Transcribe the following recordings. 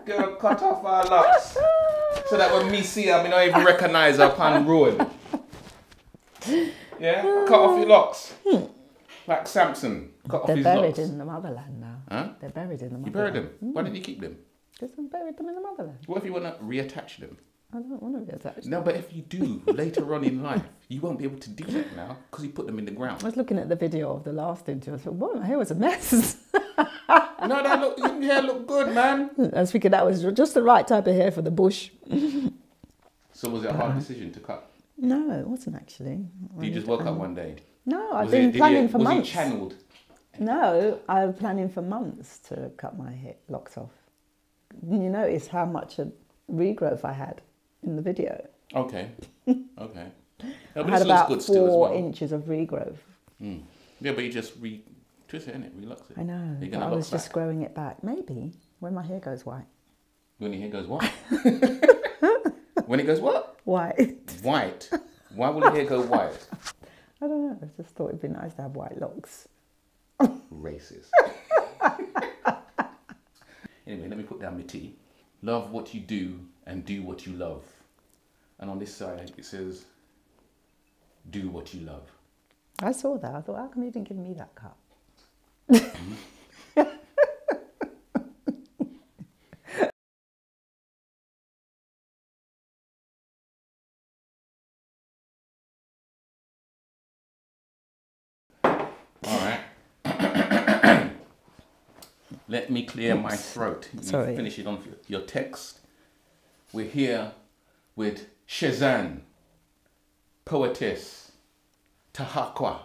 Girl, cut off our locks. So that when me see her, I don't even recognise her upon road. Yeah? Cut off your locks. Like Samson. Cut off his locks. They're buried in the motherland now. Huh? They're buried in the motherland. You buried them? Why didn't you keep them? Because I buried them in the motherland. What if you want to reattach them? I don't want to reattach them. No, but if you do later on in life, you won't be able to do that now because you put them in the ground. I was looking at the video of the last interview. I thought, what? My hair was a mess. No, your hair looked good, man. I was thinking that was just the right type of hair for the bush. So was it a hard decision to cut? No, it wasn't actually. Did you just woke up one day? No, I've been planning for months. Was it channeled? No, I was planning for months to cut my locks off. You notice how much a regrowth I had in the video. Okay. Okay. No, I had about good still as 4 well. inches of regrowth. Yeah, but you just twist it, innit? Relux it. I know. You're But gonna I lock was just back. growing it back. Maybe when my hair goes white. When your hair goes what? When it goes what? White. White. Why will your hair go white? I don't know. I just thought it'd be nice to have white locks. Racist. Anyway, let me put down my tea. Love what you do and do what you love. And on this side it says, do what you love. I saw that. I thought, how come you didn't give me that cup? All right. Let me clear my throat. You Sorry. finish it on your text. We're here with Cezanne Poetess Taharqa.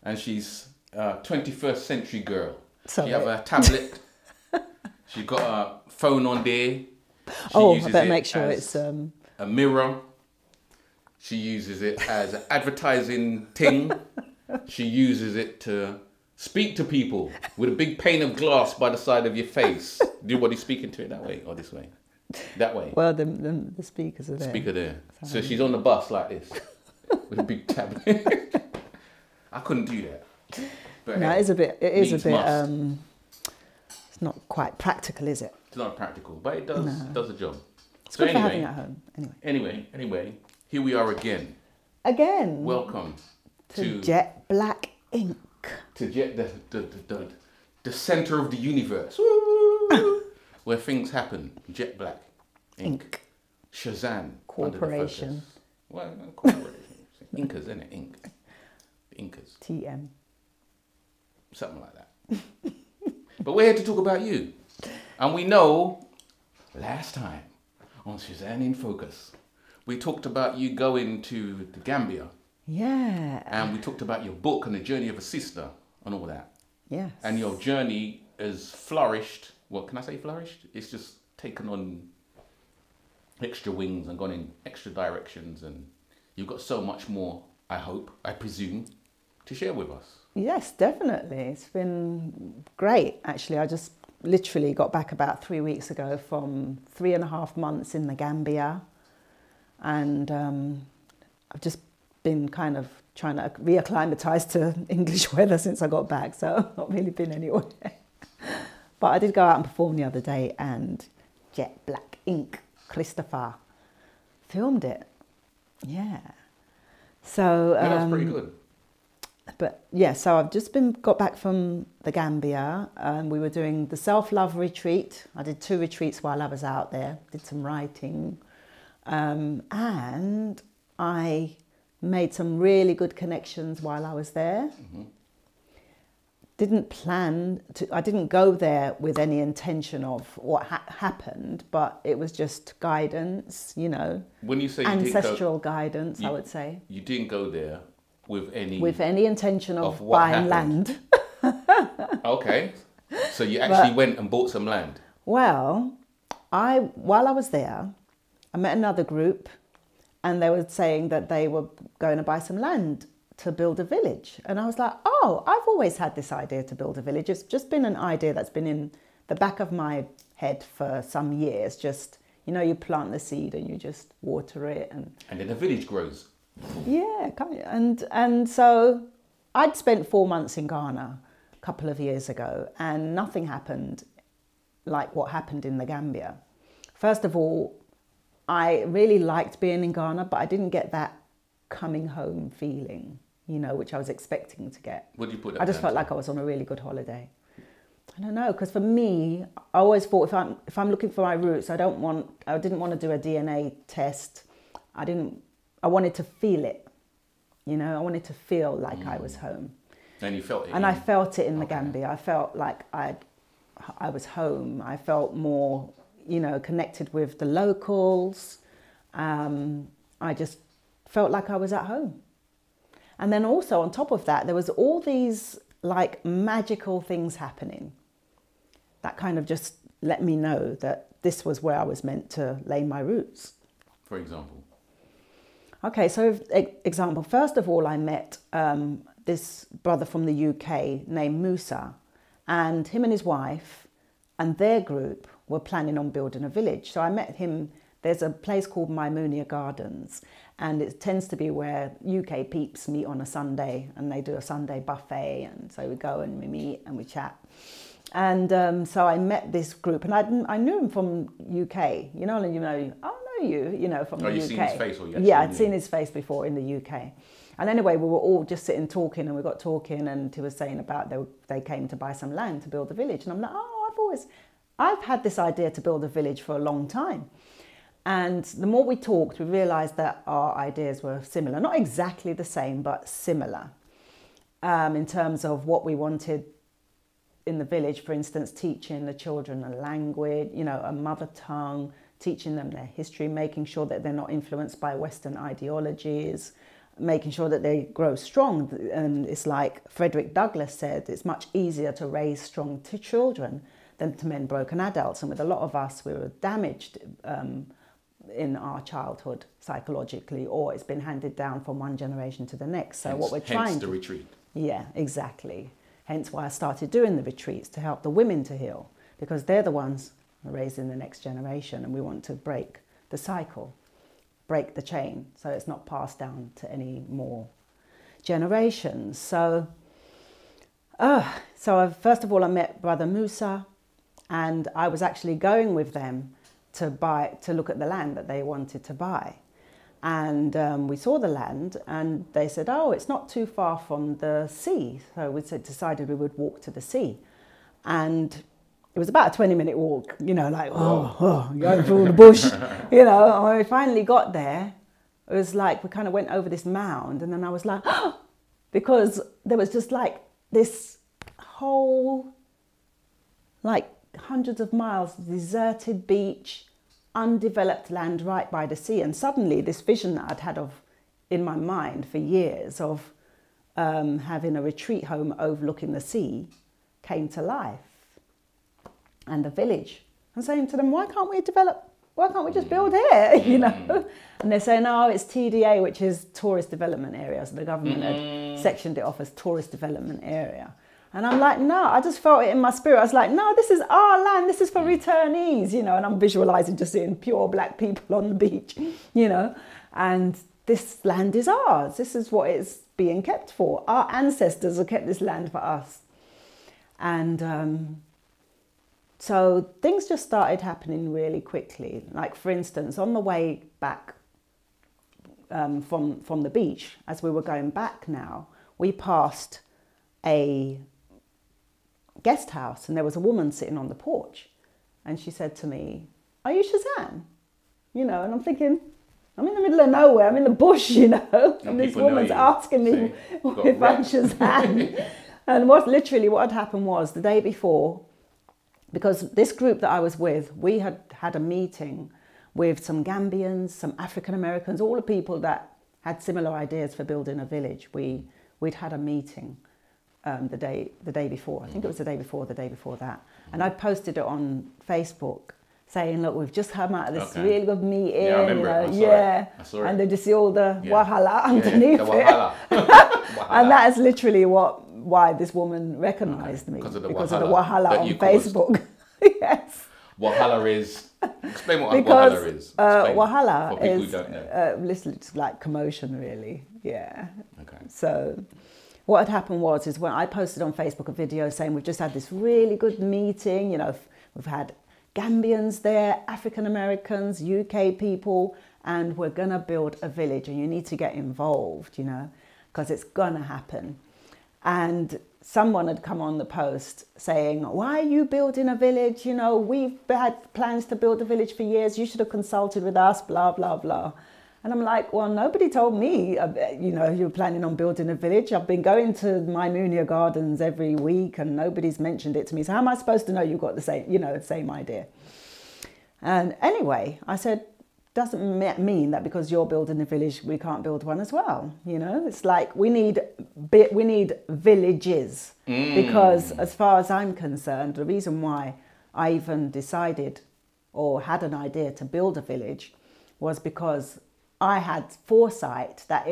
And she's a 21st century girl. Sorry. She have a tablet. She's got a phone on there. She I uses better it make sure as it's a mirror. She uses it as an advertising thing. She uses it to speak to people with a big pane of glass by the side of your face. Do what he's speaking to it that way or this way? That way. well, the speakers are there. Speaker there. So she's on the bus like this with a big tablet. I couldn't do that. But No, hey, it is a bit. It is a needs bit. must. It's not quite practical, is it? It's not practical, but it does the job. It's So good for having it at home. Anyway, here we are again. Again. Welcome to Jet Black Ink. to Jet the center of the universe. Woo! Where things happen. Jet Black Ink. Cezanne Corporation. Well, corporation. Incas, isn't it? Ink. The Incas. TM. Something like that. But we're here to talk about you. And we know last time on Cezanne in Focus, we talked about you going to the Gambia. Yeah. And we talked about your book and the journey of a sister and all that. Yes. And your journey has flourished. Well, can I say flourished? It's just taken on extra wings and gone in extra directions. And you've got so much more, I hope, I presume, to share with us. Yes, definitely. It's been great, actually. I just literally got back about 3 weeks ago from 3.5 months in the Gambia. And I've just been kind of trying to reacclimatise to English weather since I got back. So I've not really been anywhere. But I did go out and perform the other day, and Jet Black Ink, Christopher, filmed it. Yeah. So Yeah, that's pretty good. But yeah, so I've just got back from the Gambia. We were doing the Self-Love Retreat. I did 2 retreats while I was out there, did some writing. And I made some really good connections while I was there. Mm-hmm. I didn't go there with any intention of what happened, but it was just guidance, you know. When you say ancestral guidance, I would say. You didn't go there with any intention of what buying happened. land. Okay. So you actually went and bought some land. Well, while I was there, I met another group, and they were saying that they were going to buy some land to build a village. And I was like, oh, I've always had this idea to build a village. It's just been an idea that's been in the back of my head for some years. Just, you know, you plant the seed and you just water it. And then the village grows. Yeah, and so I'd spent 4 months in Ghana a couple of years ago, and nothing happened like what happened in the Gambia. First of all, I really liked being in Ghana, but I didn't get that coming home feeling, you know, which I was expecting to get. What do you put that I just down felt to? like I was on a really good holiday. I don't know, because for me, I always thought if I'm looking for my roots, I didn't want to do a DNA test. I wanted to feel it, you know, I wanted to feel like I was home. And you felt it. And I felt it in the Gambia. I felt like I was home. I felt more, you know, connected with the locals. I just felt like I was at home. And then also on top of that, there was all these like magical things happening that kind of just let me know that this was where I was meant to lay my roots. For example? Okay, so example, first of all, I met this brother from the UK named Musa, and him and his wife and their group were planning on building a village. So I met him. There's a place called Maimunia Gardens, and it tends to be where UK peeps meet on a Sunday, and they do a Sunday buffet, and so we go and we meet and we chat. And so I met this group, and I knew him from UK, you know, and I know you know, from the UK. Oh, you've seen his face? Or yeah, I'd seen his face before in the UK. And anyway, we were all just sitting talking, and we got talking, and he was saying about they came to buy some land to build a village. And I'm like, oh, I've had this idea to build a village for a long time. And the more we talked, we realised that our ideas were similar. Not exactly the same, but similar in terms of what we wanted in the village. For instance, teaching the children a language, you know, a mother tongue, teaching them their history, making sure that they're not influenced by Western ideologies, making sure that they grow strong. And it's like Frederick Douglass said, it's much easier to raise strong children than to mend broken adults. And with a lot of us, we were damaged in our childhood psychologically, or it's been handed down from one generation to the next. So what we're trying to retreat. Yeah, exactly. Hence why I started doing the retreats, to help the women to heal, because they're the ones raising the next generation, and we want to break the cycle, break the chain, so it's not passed down to any more generations. So first of all, I met Brother Musa, and I was actually going with them to look at the land that they wanted to buy. And we saw the land, and they said, oh, it's not too far from the sea. So we decided we would walk to the sea. And it was about a 20-minute walk, you know, like, going through the bush, you know. And when we finally got there, it was like we kind of went over this mound, and then I was like, oh, because there was just like this whole, like hundreds of miles, deserted beach, undeveloped land right by the sea. And suddenly this vision that I'd had in my mind for years of having a retreat home overlooking the sea came to life. And the village. I'm saying to them, why can't we just build here, you know? And they're saying, oh, it's TDA, which is tourist development area. So the government had sectioned it off as tourist development area. And I'm like, no, I just felt it in my spirit. I was like, no, this is our land. This is for returnees, you know. And I'm visualizing just seeing pure black people on the beach, you know. And this land is ours. This is what it's being kept for. Our ancestors have kept this land for us. And so things just started happening really quickly. Like, for instance, on the way back from the beach, as we were going back now, we passed a guest house, and there was a woman sitting on the porch, and she said to me, are you Cezanne? You know, and I'm thinking, I'm in the middle of nowhere, I'm in the bush, you know, and this woman's asking me if I'm Cezanne. And what had happened was the day before, because this group that I was with, we had had a meeting with some Gambians, some African Americans, all the people that had similar ideas for building a village. We'd had a meeting the day before. I think it was the day before that. And I posted it on Facebook saying, look, we've just come out of this really good meeting. Yeah, I remember it. I saw it. And then you see all the wahala underneath the it. Wahala. And that is literally why this woman recognised me. Because of the wahala on Facebook. Yes. Wahala is... Explain what wahala is. Wahala for people is... who don't know. It's like commotion, really. Yeah. Okay. So... what had happened was when I posted on Facebook a video saying we've just had this really good meeting, you know, We've had Gambians there, African Americans, UK people, and we're going to build a village and you need to get involved, you know, because it's going to happen. And someone had come on the post saying, why are you building a village? You know, we've had plans to build a village for years. You should have consulted with us, blah, blah, blah. And I'm like, well, nobody told me, you know, you were planning on building a village. I've been going to my Munia Gardens every week and nobody's mentioned it to me. So how am I supposed to know you've got the same, you know, same idea? And anyway, I said, doesn't mean that because you're building a village, we can't build one as well. You know, it's like we need villages because as far as I'm concerned, the reason why I even decided or had an idea to build a village was because I had foresight that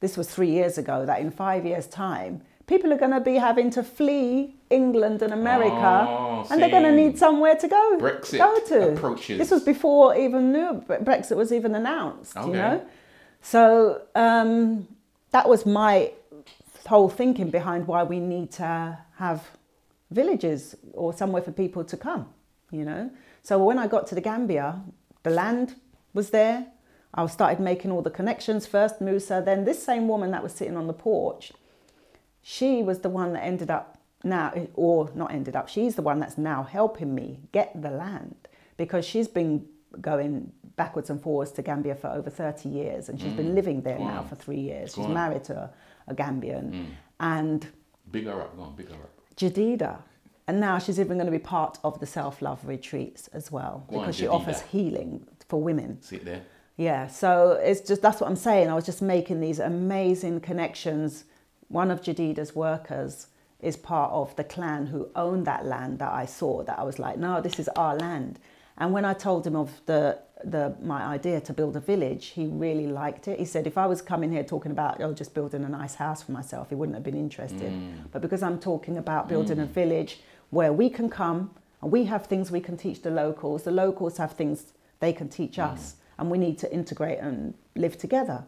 this was 3 years ago, that in 5 years' time, people are going to be having to flee England and America, and they're going to need somewhere to go. Brexit go to. approaches. This was before even Brexit was even announced, you know. So that was my whole thinking behind why we need to have villages or somewhere for people to come, you know. So when I got to the Gambia, the land was there. I started making all the connections, first Musa, then this same woman that was sitting on the porch, she was the one that ended up now, or not ended up, she's the one that's now helping me get the land because she's been going backwards and forwards to Gambia for over 30 years and she's been living there now for 3 years. She's married to a Gambian and... Big her up, go on, big her up. Jadida. And now she's even going to be part of the self-love retreats as well because she offers healing for women. Sit there. Yeah, so it's just, that's what I'm saying. I was just making these amazing connections. One of Jadida's workers is part of the clan who owned that land that I saw, that I was like, no, this is our land. And when I told him of my idea to build a village, he really liked it. He said, if I was coming here talking about, oh, just building a nice house for myself, he wouldn't have been interested. But because I'm talking about building a village where we can come and we have things we can teach the locals have things they can teach us. And we need to integrate and live together.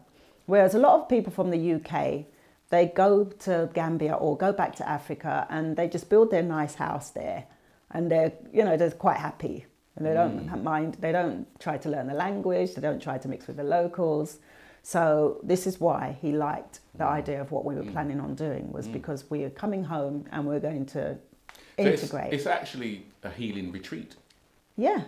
Whereas a lot of people from the UK, they go to Gambia or go back to Africa and they just build their nice house there. And they're, you know, they're quite happy. And they don't mind, they don't try to learn the language, they don't try to mix with the locals. So this is why he liked the idea of what we were planning on doing, was because we are coming home and we're going to integrate. It's actually a healing retreat. Yeah.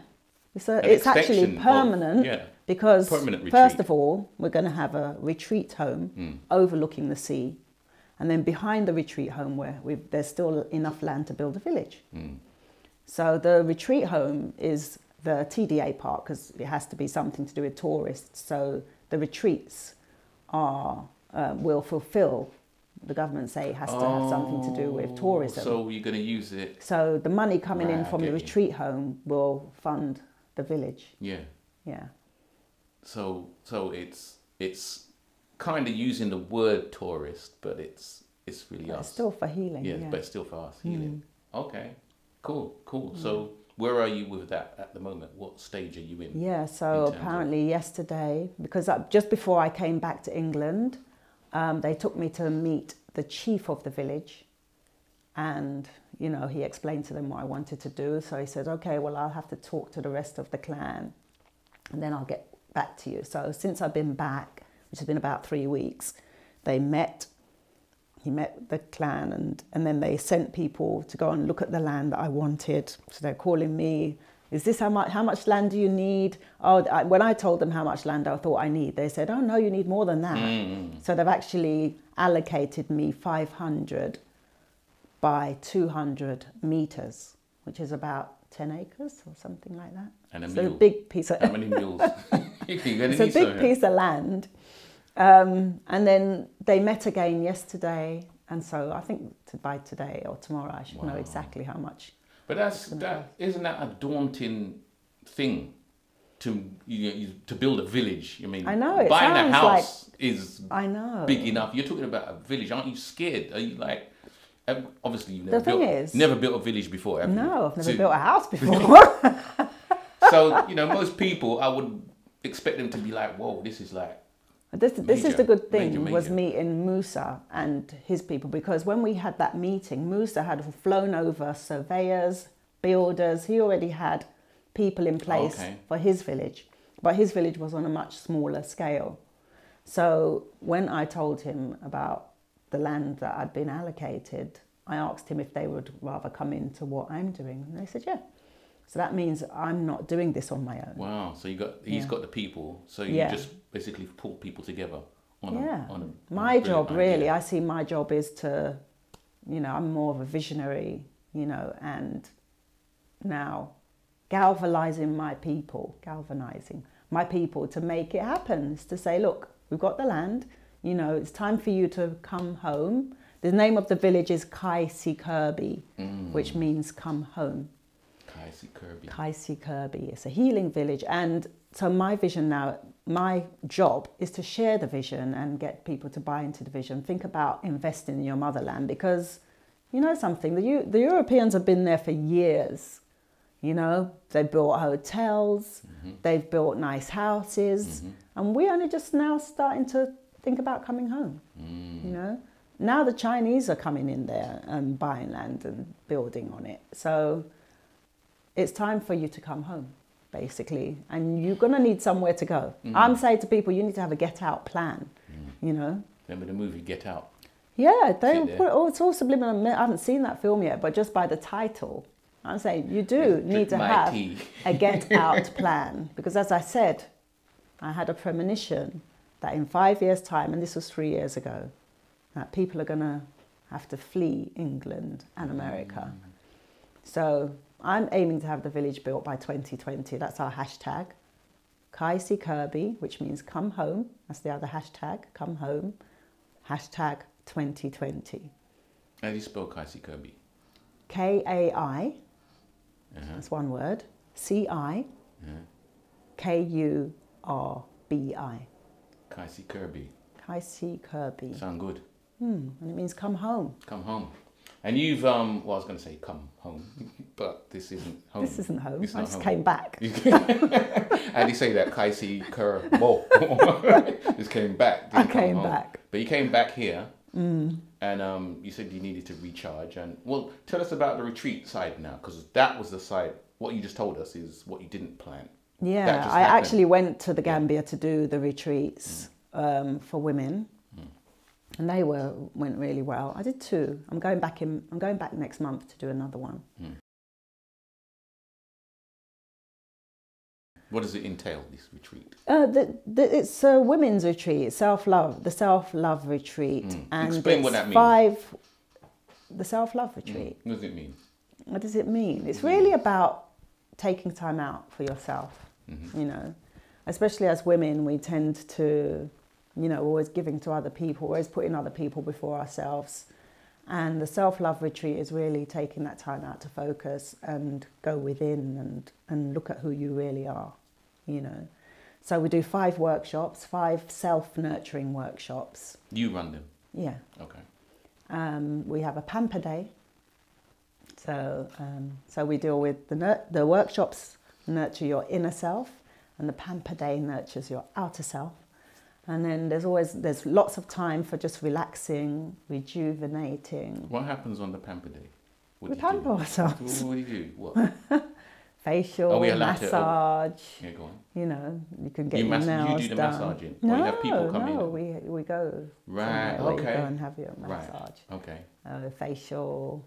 It's actually permanent because, first of all, we're going to have a retreat home overlooking the sea. And then behind the retreat home, there's still enough land to build a village. So the retreat home is the TDA part because it has to be something to do with tourists. So the retreats will fulfill, the government say it has to have something to do with tourism. So you're going to use it. So the money coming in from the retreat home will fund the village. Yeah. Yeah. So it's kind of using the word tourist, but it's really us. It's still for healing. Yeah, but it's still for us healing. Okay. Cool. So where are you with that at the moment? What stage are you in? Yeah, so apparently yesterday, because just before I came back to England, they took me to meet the chief of the village. And, you know, he explained to them what I wanted to do. So he said, okay, well, I'll have to talk to the rest of the clan and then I'll get back to you. So since I've been back, which has been about 3 weeks, he met the clan and then they sent people to go and look at the land that I wanted. So they're calling me, is this how much land do you need? Oh, when I told them how much land I thought I need, they said, oh no, you need more than that. So they've actually allocated me 500 by 200 meters, which is about 10 acres or something like that. And a so mule. A big piece of... How many mules? It's a big piece of land. And then they met again yesterday. And so I think by today or tomorrow, I should know exactly how much. But isn't that a daunting thing to build a village? I mean, I know, buying a house is big enough. You're talking about a village. Aren't you scared? Are you like... Obviously, you've never built a village before, have you? No, I've never built a house before. So, you know, most people, I would expect them to be like, whoa, this is like... This is the good thing, was meeting Musa and his people, because when we had that meeting, Musa had flown over surveyors, builders. He already had people in place for his village, but his village was on a much smaller scale. So when I told him about the land that I'd been allocated, I asked him if they would rather come into what I'm doing, and they said yeah. So that means I'm not doing this on my own. Wow. So he's got the people. So you just basically pull people together. My job really, I see my job is to, I'm more of a visionary, and now galvanizing my people to make it happen. Is to say, look, we've got the land, it's time for you to come home. The name of the village is Kaisi Kirby, which means come home. Kaisi Kirby. It's a healing village. And so my vision now, my job is to share the vision and get people to buy into the vision. Think about investing in your motherland, because something, the Europeans have been there for years. They've built hotels, they've built nice houses, and we're only just now starting to think about coming home. Now the Chinese are coming in there and buying land and building on it. So it's time for you to come home, basically, and you're going to need somewhere to go. I'm saying to people, you need to have a get out plan, Remember the movie Get Out? Yeah, it's all subliminal. I haven't seen that film yet, but just by the title, I'm saying you do need to have a get out plan, because as I said, I had a premonition that in 5 years' time, and this was 3 years ago, that people are going to have to flee England and America. So I'm aiming to have the village built by 2020. That's our hashtag. Kaisi Kirby, which means come home. That's the other hashtag, come home. Hashtag 2020. How do you spell Kaisi Kirby? Kai, that's one word, Ci, Kurbi. Kaisi Kirby. Kaisi Kirby. Sound good. And it means come home. Come home. And you've, I was going to say come home, but this isn't home. This isn't home. I just came back. How do you say that? Kaisi Kirbo. Just came back. I came back. But you came back here, and you said you needed to recharge. And well, tell us about the retreat side now, because that was the side. What you just told us is what you didn't plan. Yeah, I actually went to the Gambia to do the retreats for women. And they went really well. I did 2. I'm going back next month to do another one. What does it entail, this retreat? It's a women's retreat, the Self-Love Retreat. And explain what that means. The Self-Love Retreat. What does it mean? What does it mean? It's really about taking time out for yourself, Especially as women, we tend to, always giving to other people, always putting other people before ourselves. And the Self-Love Retreat is really taking that time out to focus and go within and look at who you really are, So we do 5 workshops, 5 self-nurturing workshops. You run them? Yeah. Okay. We have a pamper day. So we deal with the workshops nurture your inner self, and the pamper day nurtures your outer self. And then there's lots of time for just relaxing, rejuvenating. What happens on the pamper day? We pamper ourselves. What do you do? What? Facial, massage. Yeah, go on. You can get your nails done. You do the massaging? Or you have people come in? No, we go. Right, okay. You go and have your massage. Right, okay. Facial,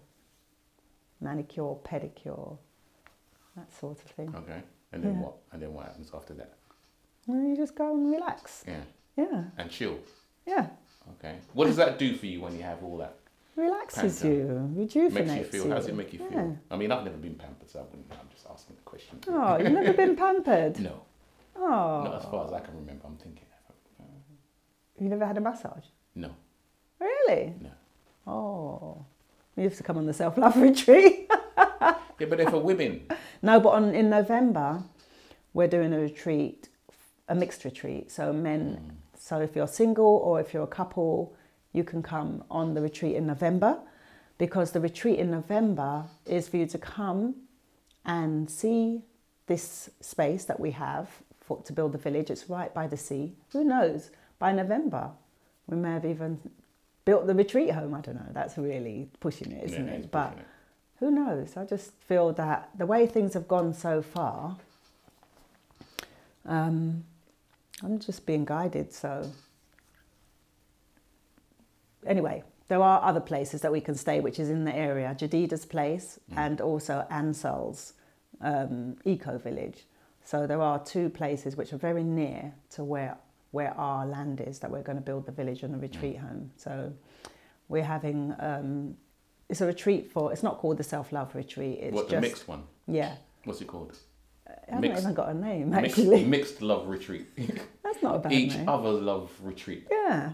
manicure, pedicure, that sort of thing. Okay. And then what? And then what happens after that? Well, you just go and relax. Yeah. Yeah. And chill. Yeah. Okay. What does that do for you when you have all that? Relaxes pamper? you, rejuvenates Makes you feel. How does it make you feel? Yeah. I mean, I've never been pampered, so I'm just asking the question. Oh, you've never been pampered? No. Oh. Not as far as I can remember. I'm thinking. You never had a massage? No. Really? No. Oh. You have to come on the Self-Love Retreat. Yeah, but they're for women. No, but in November, we're doing a retreat, a mixed retreat. So men, so if you're single or if you're a couple, you can come on the retreat in November, because the retreat in November is for you to come and see this space that we have to build the village. It's right by the sea. Who knows? By November, we may have even built the retreat home. I don't know. That's really pushing it, isn't it? But who knows? I just feel that the way things have gone so far, I'm just being guided. So anyway, there are other places that we can stay, which is in the area, Jadida's place and also Ansel's eco village. So there are two places which are very near to where our land is, that we're going to build the village and the retreat home. So we're having, it's a retreat for, it's not called the Self-Love Retreat. It's what, the mixed one? Yeah. What's it called? I haven't even got a name, actually. Mixed love retreat. That's not a bad Each name. other love retreat. Yeah.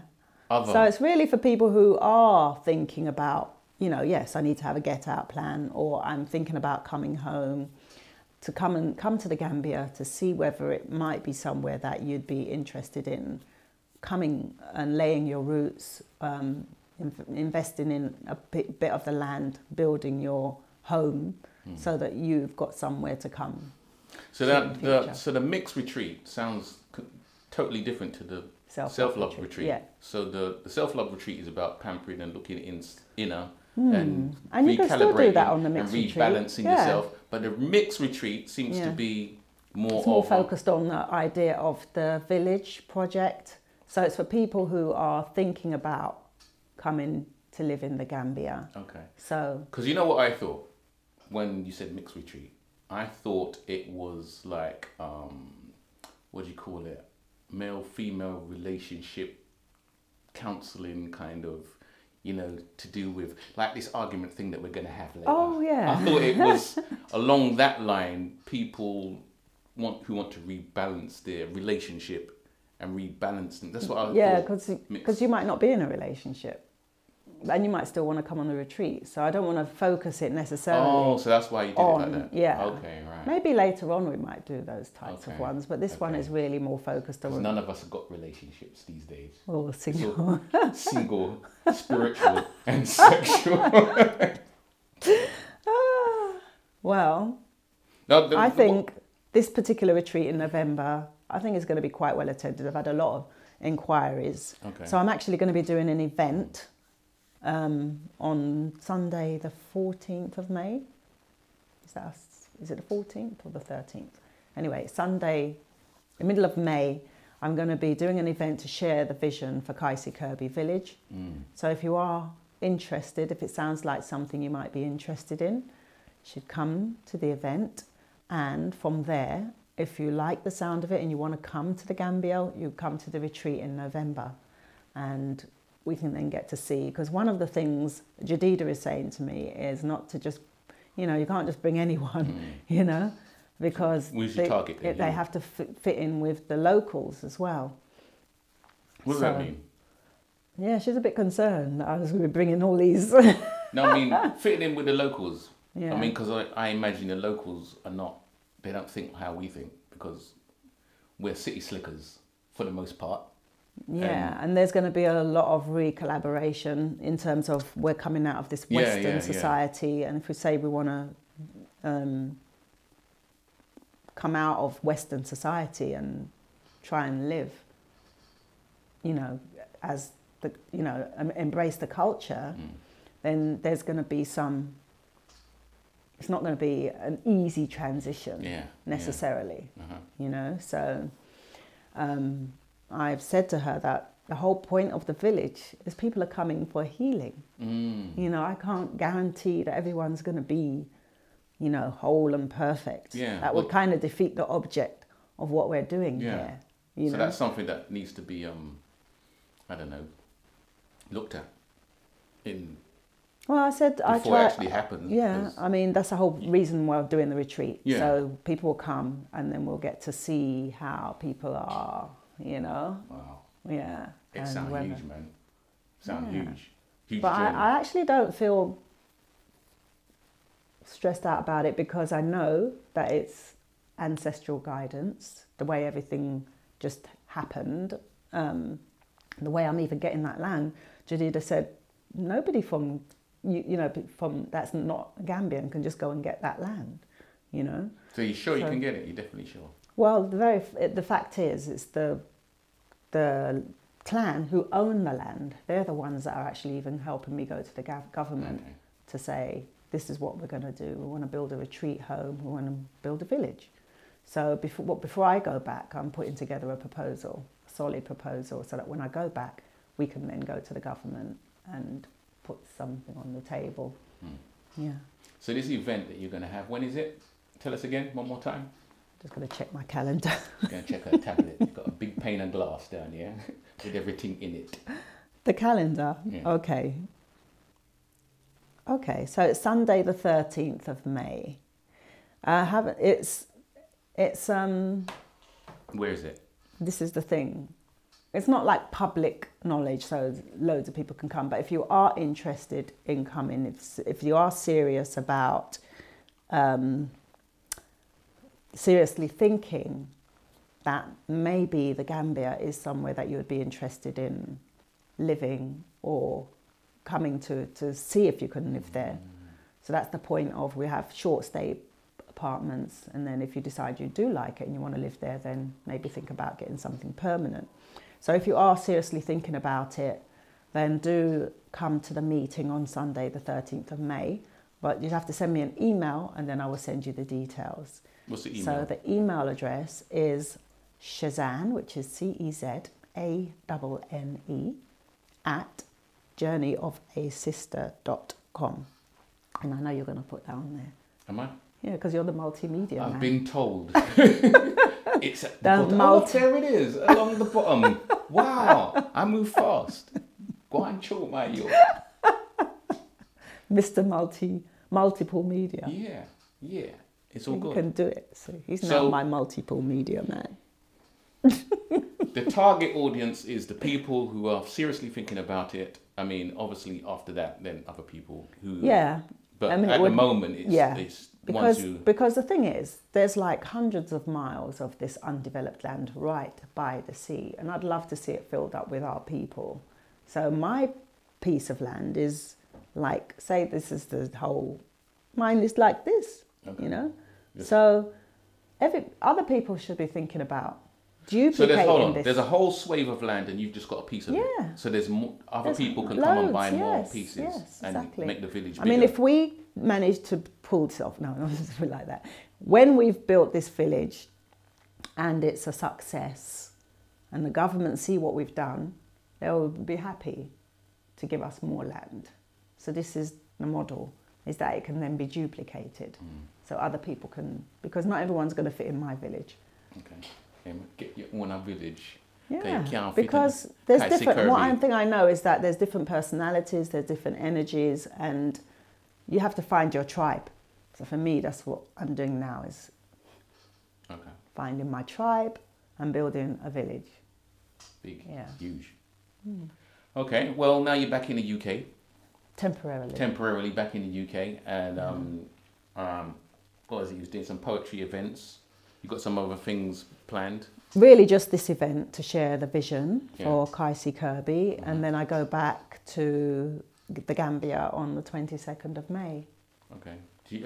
Other. So it's really for people who are thinking about, you know, yes, I need to have a get out plan, or I'm thinking about coming home, to come to the Gambia to see whether it might be somewhere that you'd be interested in coming and laying your roots, investing in a bit of the land, building your home so that you've got somewhere to come. So the mixed retreat sounds totally different to the self-love retreat. Yeah. So the self-love retreat is about pampering and looking inner and you can still do that on the mixed and rebalancing yourself. But the mixed retreat seems to be more focused on the idea of the village project. So it's for people who are thinking about coming to live in the Gambia. Okay. So because you know what I thought when you said mixed retreat, I thought it was like what do you call it? Male-female relationship counselling kind of, you know, to do with like this argument thing that we're going to have later. Oh, yeah. I thought it was along that line, people who want to rebalance their relationship and rebalance them. That's what I thought. Yeah, because you might not be in a relationship and you might still want to come on the retreat. So I don't want to focus it necessarily. Oh, so that's why you did it like that. Yeah. Okay, right. Maybe later on we might do those types of ones, but this one is really more focused on... None of us have got relationships these days. Or single. Single, spiritual and sexual. Well, I think this particular retreat in November, I think is going to be quite well attended. I've had a lot of inquiries. Okay. So I'm actually going to be doing an event on Sunday the 14th of May. Is it the 14th or the 13th? Anyway, Sunday, the middle of May, I'm going to be doing an event to share the vision for Kaisi Kirby Village. So if you are interested, if it sounds like something you might be interested in, you should come to the event. And from there, if you like the sound of it and you want to come to the Gambia, you come to the retreat in November. And we can then get to see, because one of the things Jadida is saying to me is not to just, you know, you can't just bring anyone, you know, because they have to fit in with the locals as well. What does that mean? Yeah, she's a bit concerned that I was going to be bringing all these. No, I mean, fitting in with the locals. Yeah. I mean, because I imagine the locals are not, they don't think how we think, because we're city slickers for the most part. Yeah, and there's going to be a lot of re-collaboration in terms of we're coming out of this Western society, and if we say we want to come out of Western society and try and live, you know, as the, you know, embrace the culture, then there's going to be some. It's not going to be an easy transition necessarily, you know. So I've said to her that the whole point of the village is people are coming for healing. You know, I can't guarantee that everyone's going to be, you know, whole and perfect. Yeah, that would kind of defeat the object of what we're doing here. You know? That's something that needs to be, I don't know, looked at in. Well, I said before it actually happens. Yeah, I mean that's the whole reason why I'm doing the retreat. Yeah. So people will come, and then we'll get to see how people are. You know. Wow. Yeah. It sounds huge, man. Sounds huge. Huge. But I actually don't feel stressed out about it, because I know that it's ancestral guidance. The way everything just happened, the way I'm even getting that land. Jadida said nobody from. You know, from that's not Gambian can just go and get that land, you know. So you're sure you can get it? You're definitely sure? Well, the fact is, it's the clan who own the land. They're the ones that are actually even helping me go to the government to say, this is what we're going to do. We want to build a retreat home. We want to build a village. So before I go back, I'm putting together a proposal, a solid proposal, so that when I go back, we can then go to the government and put something on the table. Yeah. So this event that you're going to have, when is it? Tell us again, one more time. Just going to check my calendar. Going to check her tablet. You've got a big pane of glass down here with everything in it. The calendar? Yeah. Okay. Okay, so it's Sunday the 13th of May. It's Where is it? This is the thing. It's not like public knowledge, so loads of people can come. But if you are interested in coming, if you are serious about seriously thinking that maybe the Gambia is somewhere that you would be interested in living or coming to see if you can live there. So that's the point of, we have short stay apartments, and then if you decide you do like it and you want to live there, then maybe think about getting something permanent. So if you are seriously thinking about it, then do come to the meeting on Sunday the 13th of May, but you'd have to send me an email and then I will send you the details. What's the email? So the email address is Cezanne, which is Cezanne, at journeyofaSister.com. And I know you're going to put that on there. Am I? Yeah, because you're the multimedia man. I've been told. It's at the bottom. Oh, there it is, along the bottom. Wow, I move fast. Go on, chalk my York. Mr. Multiple Media. Yeah, yeah. It's all good. You can do it. So he's now my multiple media man. The target audience is the people who are seriously thinking about it. I mean, obviously after that, then other people who... Yeah. But I mean, at the moment, it's because the thing is, there's like hundreds of miles of this undeveloped land right by the sea. And I'd love to see it filled up with our people. So my piece of land is like, say this is the whole... Mine is like this, you know? Yes. So other people should be thinking about duplicating this. There's a whole swathe of land and you've just got a piece of it. So there's other people can come and buy more pieces and make the village bigger. I mean, if we manage to pull this off, no, it's like that. When we've built this village and it's a success and the government see what we've done, they'll be happy to give us more land. So this is the model, is that it can then be duplicated. So other people can, because not everyone's going to fit in my village. Okay. Get your own village. Yeah, because there's different, one thing I know is that there's different personalities, there's different energies, and you have to find your tribe. So for me, that's what I'm doing now, is finding my tribe and building a village. Big, huge. Okay, well, now you're back in the UK. Temporarily. Temporarily back in the UK, and what was it, you was doing some poetry events. You've got some other things planned? Really just this event to share the vision for Kaisi Kirby, and then I go back to the Gambia on the 22nd of May. Okay.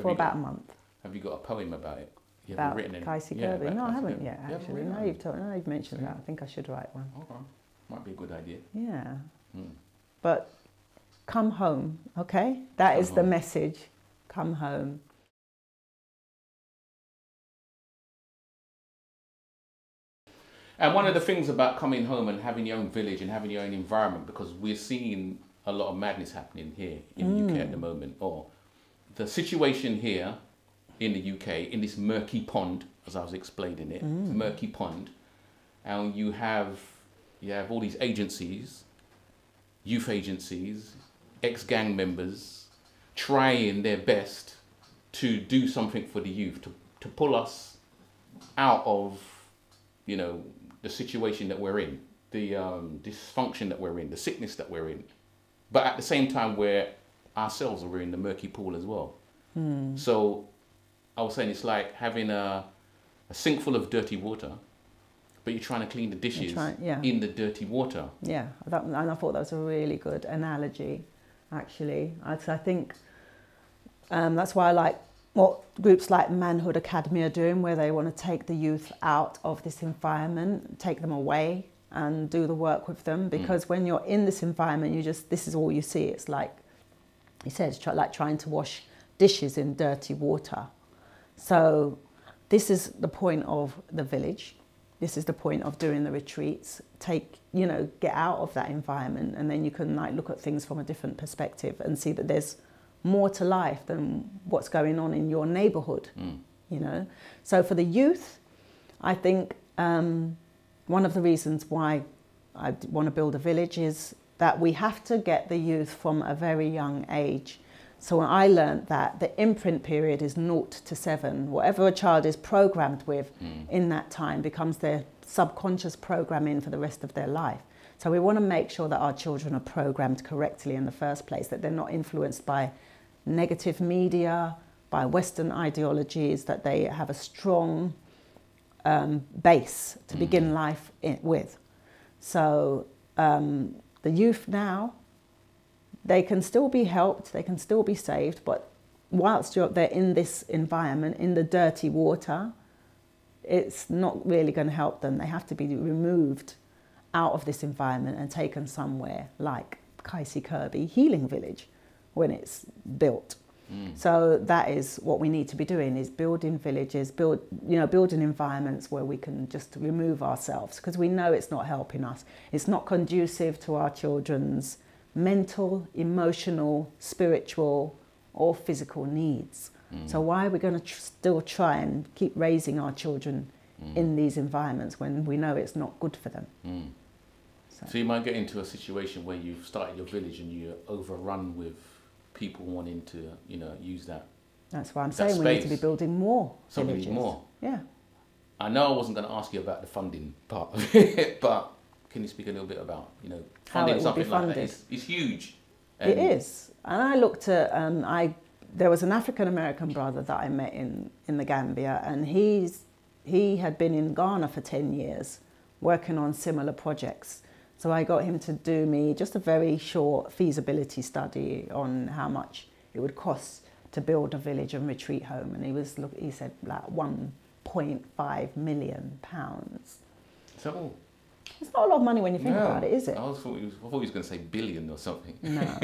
For about a month. Have you got a poem about it? You haven't written anything? Kaisi Kirby? No, I haven't yet, actually. Now you've mentioned that. I think I should write one. Okay. Might be a good idea. Yeah. But come home, okay? That is the message. Come home. And one of the things about coming home and having your own village and having your own environment, because we're seeing a lot of madness happening here in the UK at the moment, or the situation here in the UK, in this murky pond, as I was explaining it, murky pond, and you have all these agencies, youth agencies, ex-gang members, trying their best to do something for the youth, to pull us out of, you know, the situation that we're in, the dysfunction that we're in, the sickness that we're in. But at the same time, we're in the murky pool as well. So I was saying it's like having a sink full of dirty water, but you're trying to clean the dishes in the dirty water. Yeah, and I thought that was a really good analogy, actually. I think that's why I like what groups like Manhood Academy are doing, where they want to take the youth out of this environment, take them away and do the work with them. Because when you're in this environment, this is all you see. It's like, he said, it's like trying to wash dishes in dirty water. So this is the point of the village. This is the point of doing the retreats. Get out of that environment, and then you can like look at things from a different perspective and see that there's more to life than what's going on in your neighborhood. So for the youth, I think one of the reasons why I want to build a village is that we have to get the youth from a very young age. So when I learned that the imprint period is 0 to 7, whatever a child is programmed with in that time becomes their subconscious programming for the rest of their life. So we want to make sure that our children are programmed correctly in the first place, that they're not influenced by negative media, by Western ideologies, that they have a strong base to begin life with. So the youth now, they can still be helped, they can still be saved, but whilst they're in this environment, in the dirty water, it's not really going to help them. They have to be removed out of this environment and taken somewhere like Kaisi Kirby Healing Village when it's built. So that is what we need to be doing, is building villages, building environments where we can just remove ourselves, because we know it's not helping us. It's not conducive to our children's mental, emotional, spiritual or physical needs. So why are we going to still try and keep raising our children in these environments when we know it's not good for them? So you might get into a situation where you've started your village and you're overrun with people wanting to, use that. That's why I'm saying we need to be building more villages. More. Yeah. I know I wasn't going to ask you about the funding part of it, but can you speak a little bit about, funding something like that? It's huge. It is. And I looked at, there was an African-American brother that I met in the Gambia, and he had been in Ghana for 10 years working on similar projects. So I got him to do me just a very short feasibility study on how much it would cost to build a village and retreat home. And he said like £1.5 million. So it's not a lot of money when you think about it, is it? I thought he was going to say billion or something. No.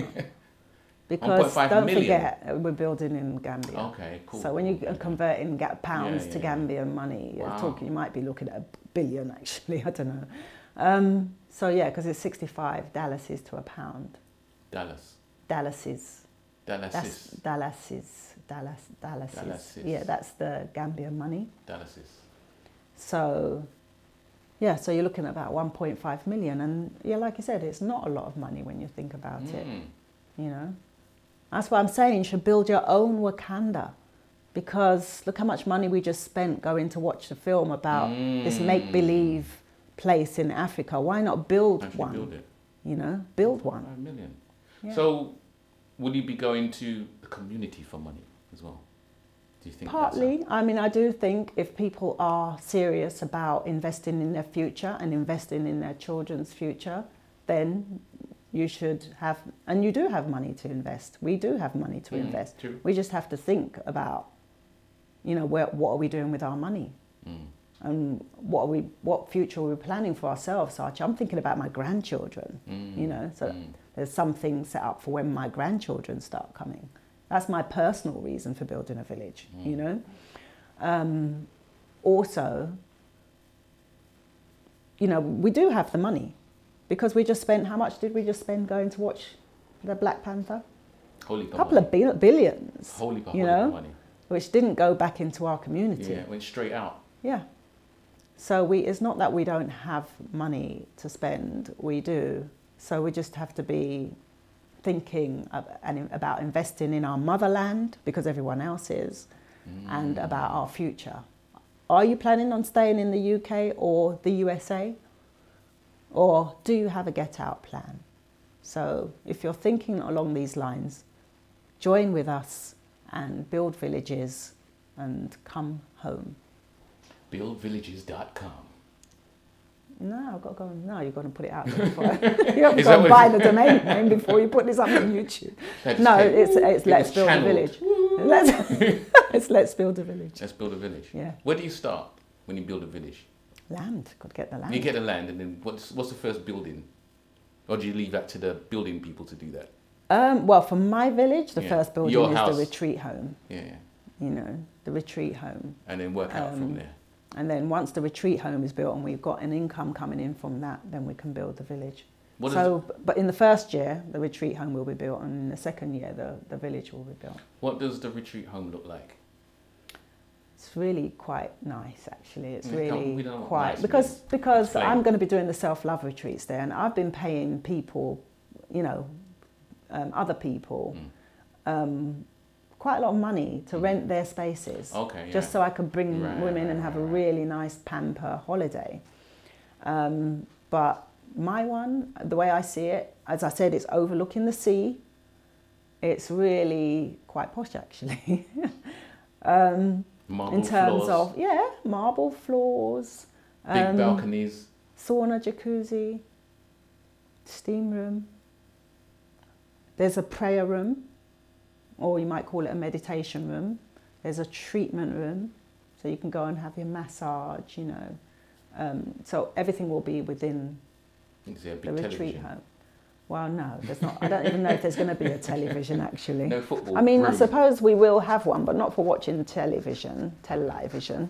Because don't forget, we're building in Gambia. Okay, cool. So when you're converting pounds to Gambian money, you might be looking at $1 billion actually, I don't know. So yeah, because it's 65 Dallases to a pound. Dallases. Yeah, that's the Gambian money. Dallases. So yeah, so you're looking at about 1.5 million, and yeah, like you said, it's not a lot of money when you think about it. That's why I'm saying you should build your own Wakanda, because look how much money we just spent going to watch the film about this make-believe place in Africa. Why not build one? Build it. Build one. 5 million. Yeah. So, will you be going to the community for money as well? Do you think? Partly. I mean, I do think if people are serious about investing in their future and investing in their children's future, then you should have, and you do have money to invest. We do have money to invest. True. We just have to think about, what are we doing with our money? And what future are we planning for ourselves? So I'm thinking about my grandchildren, so there's something set up for when my grandchildren start coming. That's my personal reason for building a village, Also, we do have the money, because we just spent, how much did we just spend going to watch the Black Panther? Holy a couple of billions, holy money. Which didn't go back into our community. Yeah, it went straight out. Yeah. So it's not that we don't have money to spend, we do. So we just have to be thinking about investing in our motherland, because everyone else is, and about our future. Are you planning on staying in the UK or the USA? Or do you have a get out plan? So if you're thinking along these lines, join with us and build villages and come home. Buildvillages.com. No, I've got to go. No, you've got to put it out there. You have to go and buy the domain name before you put this up on YouTube. No, it's Let's Build a Village. It's Let's Build a Village. Let's Build a Village. Yeah. Where do you start when you build a village? Land. Got to get the land. You get the land, and then what's the first building? Or do you leave that to the building people to do that? Well, for my village, the first building Your is house. the retreat home. Yeah. You know, the retreat home. And then work out from there. And then once the retreat home is built and we've got an income coming in from that, then we can build the village. But in the first year, the retreat home will be built, and in the second year, the village will be built. What does the retreat home look like? It's really quite nice, actually. It's We really don't quite nice because Explain. I'm going to be doing the self-love retreats there, and I've been paying people, you know, other people, quite a lot of money to rent their spaces. Okay. Yeah. Just so I could bring women and have a really nice pamper holiday. But my one, the way I see it, as I said, it's overlooking the sea. It's really quite posh, actually. Marble in terms floors. of, marble floors. Big balconies. Sauna, jacuzzi, steam room. There's a prayer room, or you might call it a meditation room. There's a treatment room, so you can go and have your massage, you know. So everything will be within the retreat home. Well, no, there's not. I don't even know if there's going to be a television, actually. No football. I mean, room. I suppose we will have one, but not for watching television. Oh.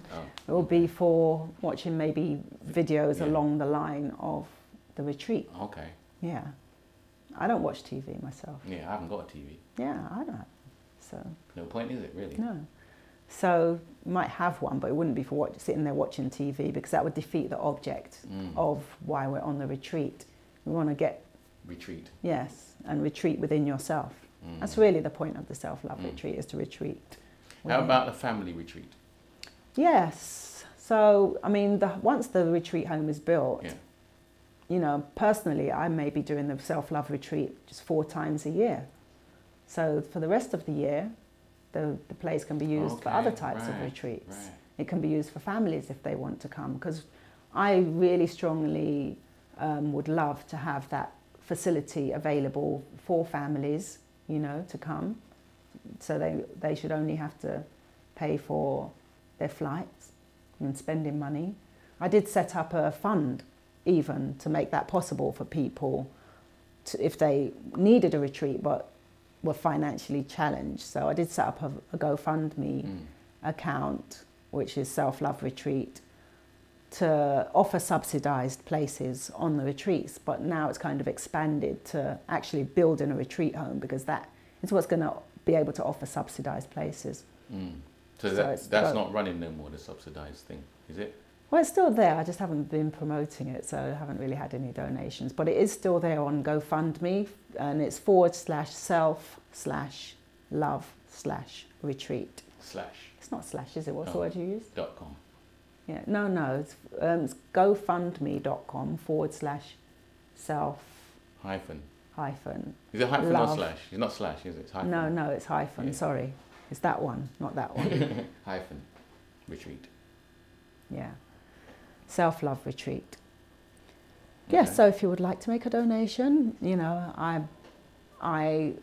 It will be for watching maybe videos along the line of the retreat. Okay. Yeah. I don't watch TV myself. Yeah, I haven't got a TV. Yeah, I don't. So. No point, is it, really? No. So you might have one, but it wouldn't be for sitting there watching TV, because that would defeat the object of why we're on the retreat. We want to get... Retreat. Yes, and retreat within yourself. That's really the point of the self-love retreat, is to retreat. How about the family retreat? Yes. So, I mean, once the retreat home is built, you know, personally, I may be doing the self-love retreat just 4 times a year. So for the rest of the year, the place can be used for other types of retreats. Right. It can be used for families if they want to come, because I really strongly would love to have that facility available for families, you know, to come. So they should only have to pay for their flights and spending money. I did set up a fund even to make that possible for people if they needed a retreat but were financially challenged. So I did set up a GoFundMe account, which is Self-Love Retreat, to offer subsidised places on the retreats. But now it's kind of expanded to actually building a retreat home, because that is what's going to be able to offer subsidised places. So that's not running no more, the subsidised thing, is it? Well, it's still there. I just haven't been promoting it, so I haven't really had any donations. But it is still there on GoFundMe, and it's /self/love/retreat. Slash. It's not slash, is it? What's the word you use? .com. Yeah, no. It's GoFundMe.com/self Hyphen. hyphen. Is it hyphen love. or slash? It's not slash, is it? It's hyphen. No, it's hyphen. Yeah. Sorry, it's that one, not that one. Hyphen. Retreat. Yeah. Self-love retreat. Yes, so if you would like to make a donation, you know, I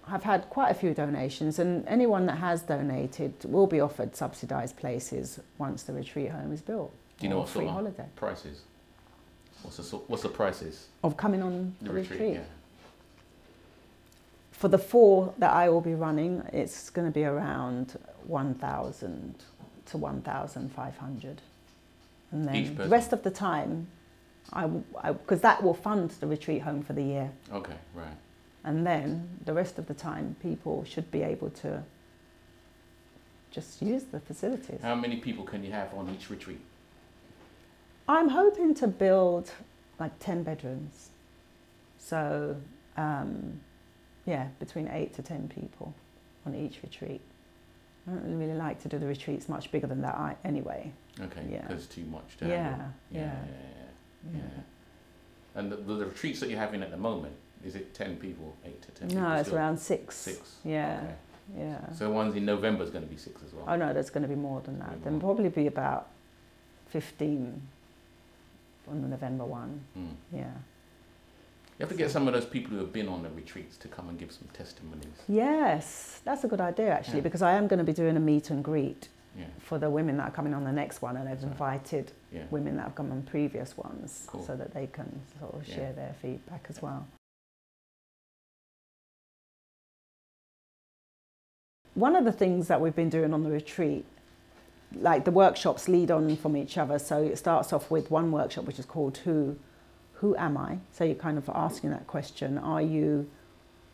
have had quite a few donations, and anyone that has donated will be offered subsidised places once the retreat home is built. Do you know what free sort of holiday prices? What's the prices? of coming on the retreat? Yeah. For the 4 that I will be running, it's going to be around 1,000 to 1,500. And then the rest of the time, because that will fund the retreat home for the year. Okay, right. And then the rest of the time, people should be able to just use the facilities. How many people can you have on each retreat? I'm hoping to build like 10 bedrooms. So, yeah, between 8 to 10 people on each retreat. I don't really like to do the retreats much bigger than that anyway. Okay, Yeah. because it's too much to handle. Yeah. And the retreats that you're having at the moment, is it 10 people, 8 to 10 people? No, it's still? around 6. 6? Yeah, Okay. yeah. So the ones in November is going to be 6 as well? Oh no, there's going to be more than that. Maybe There'll more. probably be about 15 on the November one. Yeah. You have to get some of those people who have been on the retreats to come and give some testimonies. Yes, that's a good idea actually, because I am going to be doing a meet and greet for the women that are coming on the next one, and I've invited women that have come on previous ones so that they can sort of share their feedback as well. one of the things that we've been doing on the retreat, like the workshops lead on from each other. So it starts off with one workshop which is called Who Am I? So you're kind of asking that question. Are you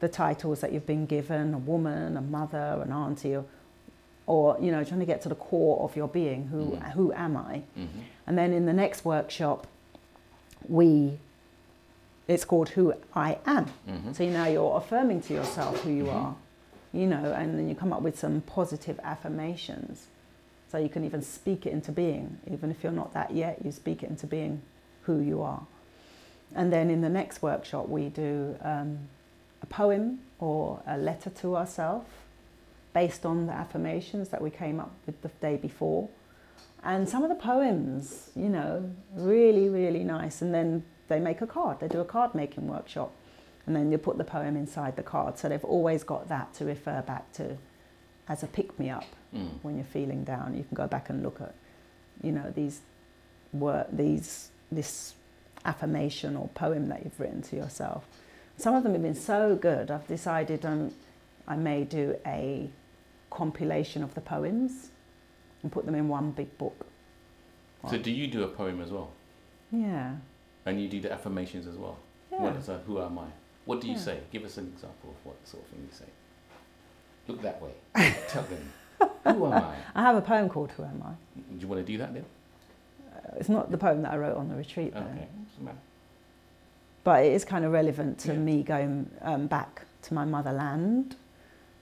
the titles that you've been given, a woman, a mother, an auntie, or you know, trying to get to the core of your being, who am I? Mm-hmm. And then in the next workshop, it's called Who I Am. Mm-hmm. So now you're affirming to yourself who you are, you know, and then you come up with some positive affirmations. So you can even speak it into being. Even if you're not that yet, you speak it into being who you are. And then in the next workshop, we do a poem or a letter to ourselves based on the affirmations that we came up with the day before. And some of the poems, you know, really, really nice. And then they make a card. They do a card making workshop. And then you put the poem inside the card. So they've always got that to refer back to as a pick-me-up when you're feeling down. You can go back and look at, you know, this affirmation or poem that you've written to yourself. Some of them have been so good, I've decided I may do a compilation of the poems and put them in one big book. So do you do a poem as well? Yeah. And you do the affirmations as well? Yeah. What is a who am I? What do you say? Give us an example of what sort of thing you say. Look that way. Tell them. Who am I? I have a poem called Who Am I? Do you want to do that then? It's not the poem that I wrote on the retreat though. Okay. But it is kind of relevant to me going back to my motherland.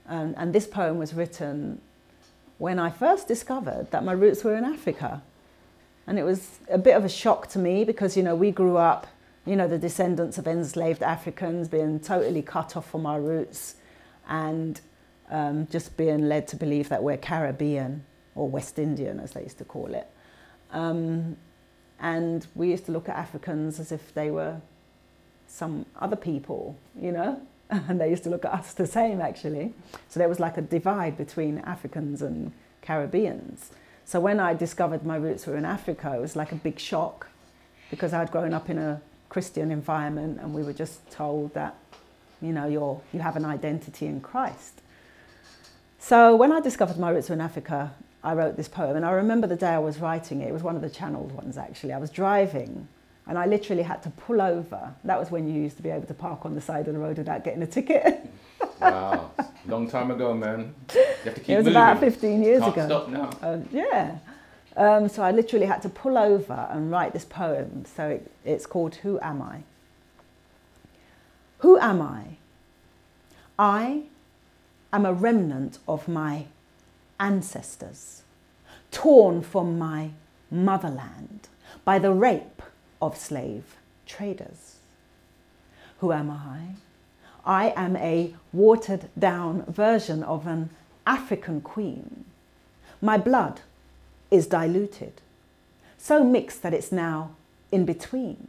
And this poem was written when I first discovered that my roots were in Africa. And it was a bit of a shock to me because, you know, we grew up, you know, the descendants of enslaved Africans being totally cut off from our roots and just being led to believe that we're Caribbean or West Indian, as they used to call it. And we used to look at Africans as if they were some other people, you know, and they used to look at us the same actually. So there was like a divide between Africans and Caribbeans. So when I discovered my roots were in Africa, it was like a big shock because I'd grown up in a Christian environment and we were just told that, you know, you have an identity in Christ. So when I discovered my roots were in Africa, I wrote this poem, and I remember the day I was writing it. It was one of the channeled ones actually. I was driving and I literally had to pull over. That was when you used to be able to park on the side of the road without getting a ticket. Wow, long time ago, man. You have to keep moving. It was about 15 years ago. Can't stop now. Yeah. So I literally had to pull over and write this poem. So it's called Who Am I? Who am I? I am a remnant of my ancestors, torn from my motherland by the rape of slave traders. Who am I? I am a watered down version of an African queen. My blood is diluted, so mixed that it's now in between.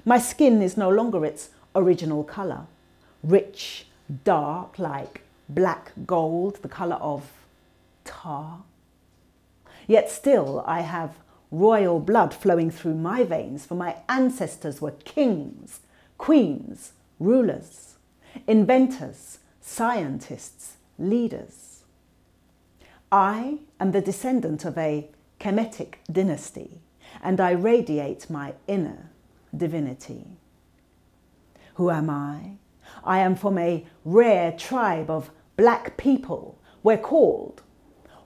My skin is no longer its original colour, rich, dark, like black gold, the colour of tar. Yet still I have royal blood flowing through my veins, for my ancestors were kings, queens, rulers, inventors, scientists, leaders. I am the descendant of a Kemetic dynasty, and I radiate my inner divinity. Who am I? I am from a rare tribe of black people. We're called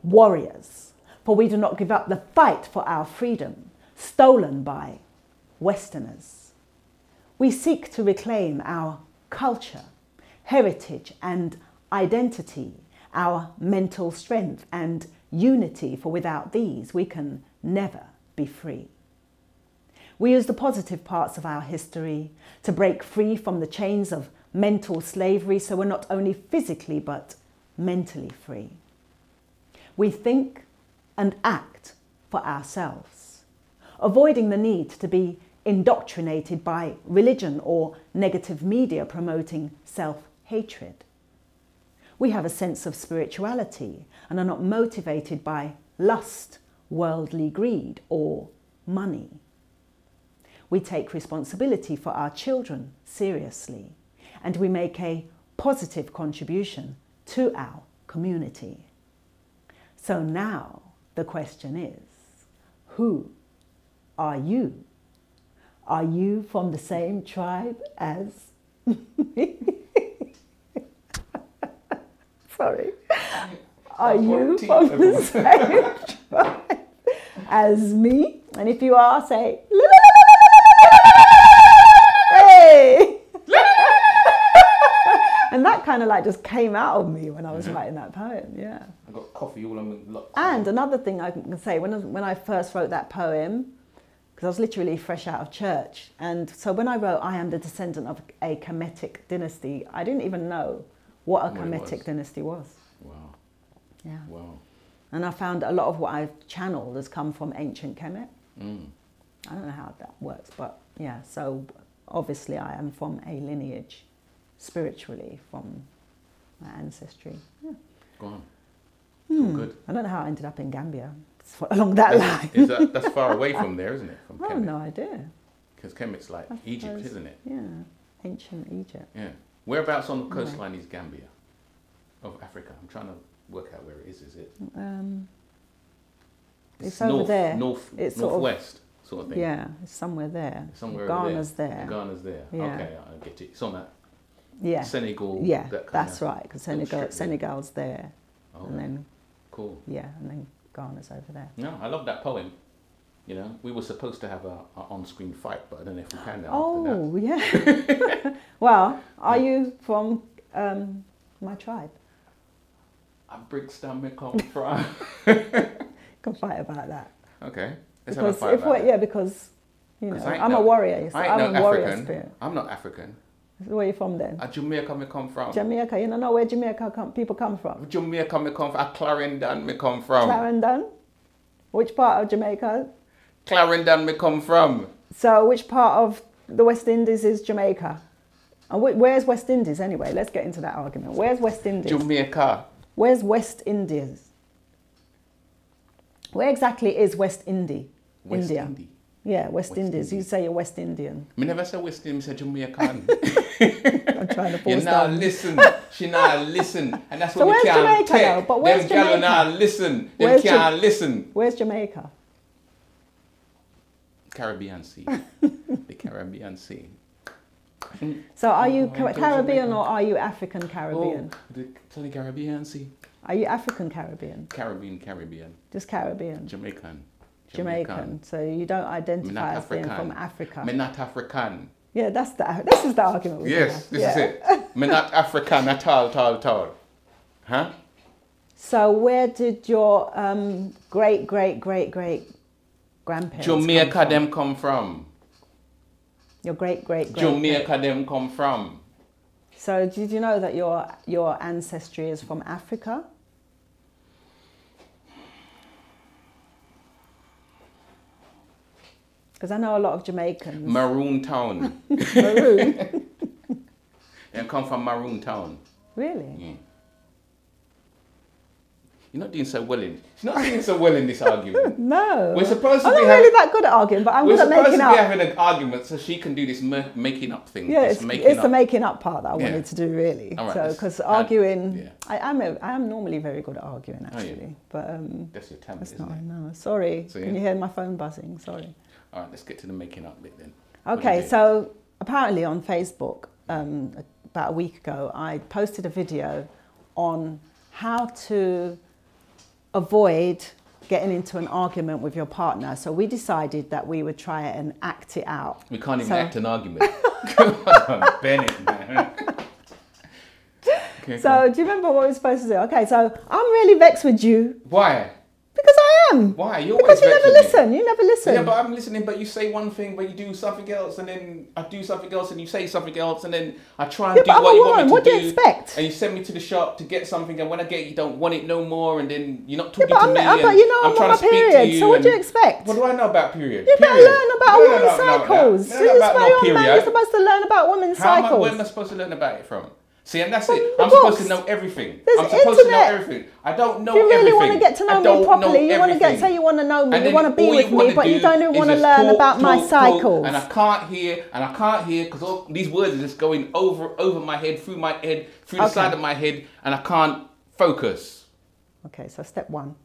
warriors, for we do not give up the fight for our freedom, stolen by Westerners. We seek to reclaim our culture, heritage and identity, our mental strength and unity, for without these we can never be free. We use the positive parts of our history to break free from the chains of mental slavery, so we're not only physically but mentally free. We think and act for ourselves, avoiding the need to be indoctrinated by religion or negative media promoting self-hatred. We have a sense of spirituality and are not motivated by lust, worldly greed or money. We take responsibility for our children seriously, and we make a positive contribution to our community. So now the question is, who are you? Are you from the same tribe as me? Sorry. Are you from the same tribe as me? And if you are, say, hey! And that kind of like just came out of me when I was writing that poem, yeah. I got coffee all on the locks. And another thing I can say, when I first wrote that poem, because I was literally fresh out of church, and so when I wrote, I am the descendant of a Kemetic dynasty, I didn't even know what a Kemetic dynasty was. Wow. Yeah. Wow. And I found a lot of what I've channeled has come from ancient Kemet. Mm. I don't know how that works, but yeah, so obviously I am from a lineage, spiritually, from my ancestry. Yeah. Go on. All good. I don't know how I ended up in Gambia. It's along that line. That's far away from there, isn't it? From I have Kemet. no idea. Because Kemet's like Egypt, isn't it? Yeah, ancient Egypt. Yeah. Whereabouts on the coastline is Gambia of Africa? I'm trying to work out where it is. Is it? It's over there. It's northwest sort of thing. Yeah, it's somewhere there. Somewhere Ghana's over there. Ghana's there. Yeah. Okay, I get it. It's on that. Yeah. Senegal. Yeah, that kind that's of right. Because strip Senegal's there, Oh, and then cool. yeah, and then Ghana's over there. No, I love that poem. You know, we were supposed to have a on-screen fight, but I don't know if we can now. Oh, yeah. Well, are you from my tribe? I'm Brixton, me come from. Can fight about that. Okay. Let's Because have a fight about that. yeah, because you know, 'Cause I'm a warrior. So I ain't I'm no a warrior African. spirit. I'm not African. Where are you from then? Jamaica me come from. Jamaica. You don't know where Jamaica people come from? Jamaica me come from. Clarendon me come from. Clarendon. Which part of Jamaica? Clarendon me come from. So which part of the West Indies is Jamaica? And where's West Indies anyway? Let's get into that argument. Where's West Indies? Jamaica. Where's West Indies? Where exactly is West India? West India. Indies. Yeah, West Indies. Indies. You say you're West Indian. Me never say West Indies, me say Jamaican. I'm trying to force You now down. listen. She now listen. And that's what So we where's can't Jamaica take. now? But where's Them gallo Jamaica? now listen. Them Where's can't listen. Where's Jamaica? Caribbean Sea. The Caribbean Sea. So are you Oh, Caribbean Jamaica. or are you African Caribbean? Oh, the Caribbean Sea. Are you African Caribbean? Caribbean. Just Caribbean. Jamaican. Jamaican. So you don't Me identify not as being African. from Africa. Me not African. Yeah, this is the argument. Yes, this is it. Me not African at all. Huh? So where did your great grandparents Jamaica come from? them come from. Your great Jamaica them come from. So did you know that your ancestry is from Africa? Because I know a lot of Jamaicans. Maroon Town. Maroon. They come from Maroon Town. Really? Yeah. You're not doing so well in. She's not doing so well in this argument. No. We're supposed to I'm be not having. really that good at arguing, but I'm We're good at supposed making to up. be having an argument so she can do this making up thing. Yeah, this it's making the up. making up part that I Yeah. wanted to do, really. All right, So, let's- because arguing, yeah. I am normally very good at arguing, Are you? actually. But That's your talent, that's isn't not, it? no. Sorry. So, Can yeah. you hear my phone buzzing? Sorry. All right, let's get to the making up bit then. What do you Okay, do? so apparently on Facebook, about a week ago, I posted a video on how to avoid getting into an argument with your partner. So we decided that we would try and act it out. We can't even So- act an argument. Come on, Bennett, man. Okay, come So on. do you remember what we were supposed to do? Okay, so I'm really vexed with you Why? because I am. Why? You're Because always you never vexing me. listen. You never listen. Yeah, but I'm listening, but you say one thing, but you do something else, and then I do something else, and you say something else, and then I try and Yeah, do but I'm what a you want woman. me to What do you expect? And you send me to the shop to get something, and when I get it, you don't want it no more, and then you're not talking but to I'm, me. but and you know I'm trying on my to speak to period. you. So what do you and- expect? What do I know about period? You better Period. learn about No, women's cycles. No, This is about why no you're a man. period. You're supposed to learn about women's How am I, cycles. where am I supposed to learn about it from? See, and that's From it. the I'm supposed to books. know everything. There's I'm supposed to know internet. everything. I don't know If you really everything. want to get to know I me don't properly, know you want to everything. say you want to know me, And you then want to be all with you wanna me, but you do don't even is want to just learn talk, about my talk, cycles. and I can't hear because all these words are just going over my head, through my head, through the Okay. side of my head, and I can't Focus. Okay, so step 1.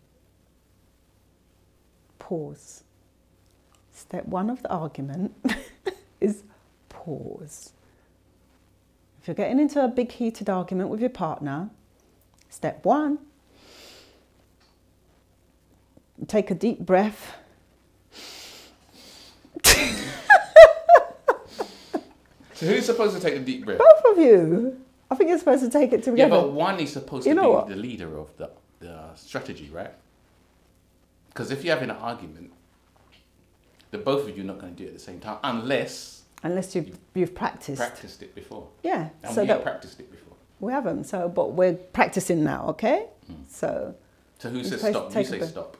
Pause. Step 1 of the argument is pause. If you're getting into a big heated argument with your partner, step 1, take a deep breath. So who's supposed to take the deep breath? Both of you. I think you're supposed to take it together. Yeah, but one is supposed to be the leader of the strategy, right? Because if you're having an argument, the both of you are not going to do it at the same time unless you've practiced it before. Yeah, and so we've practiced it before. We haven't. So, but we're practicing now. Okay. So who says stop? You say stop,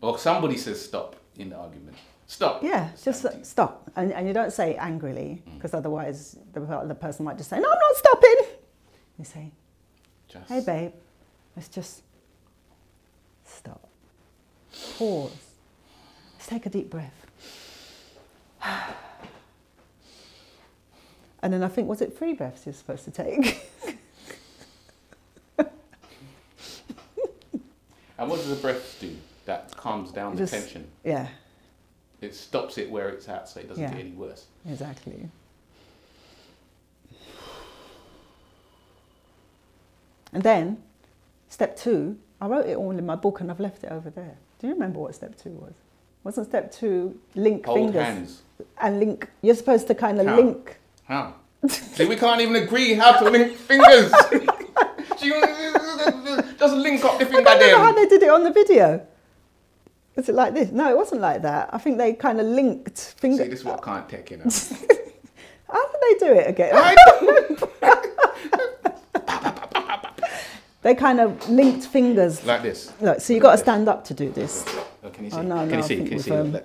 or somebody says stop in the argument. Stop. Yeah, just stop, and you don't say angrily because otherwise the person might just say, "No, I'm not stopping." You say, "Hey, babe, let's just stop. Pause. Let's take a deep breath." And then I think, was it 3 breaths you're supposed to take? And what does the breath do? That calms down the tension. Yeah. It stops it where it's at, so it doesn't get any worse. Exactly. And then, step 2, I wrote it all in my book and I've left it over there. Do you remember what step 2 was? Wasn't step 2 link Hold fingers? Hands. And link. You're supposed to kind of link. How? See, we can't even agree how to link fingers. Just link up the finger. I don't know how they did it on the video. Was it like this? No, it wasn't like that. I think they kind of linked fingers. See, this is what I can't take, you know. How did they do it again? I don't. They kind of linked fingers. Like this. Look, so you've got to stand up to do this. Oh, can you see? Oh, no, can you see? Can you see?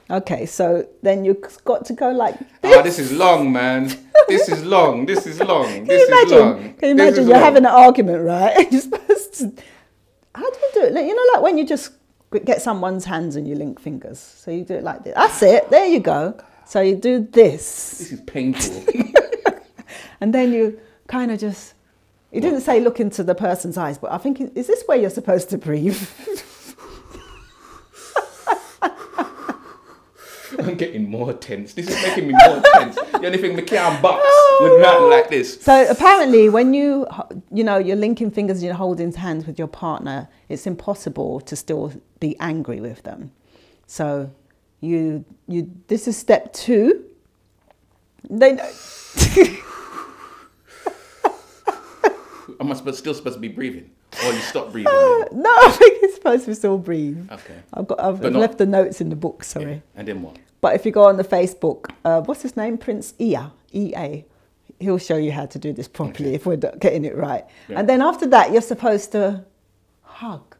Okay, so then you've got to go like this. Oh, this is long, man. This is long. This is long. Can you imagine you're having an argument, right? You're supposed to... How do you do it? You know, like when you just get someone's hands and you link fingers. So you do it like this. That's it. There you go. So you do this. This is painful. And then you kind of just... You didn't say look into the person's eyes, but I think, is this where you're supposed to breathe? I'm getting more tense. This is making me more tense. The only thing we can't box with nothing like this. So apparently when you're linking fingers and you're holding hands with your partner, it's impossible to still be angry with them. So this is step 2. Am I still supposed to be breathing? Or you stop breathing? No, I think it's supposed to still breathe. Okay. I've left the notes in the book, sorry. Yeah. And then what? But if you go on the Facebook, what's his name? Prince Ea, E-A. He'll show you how to do this properly if we're getting it right. Yeah. And then after that, you're supposed to hug.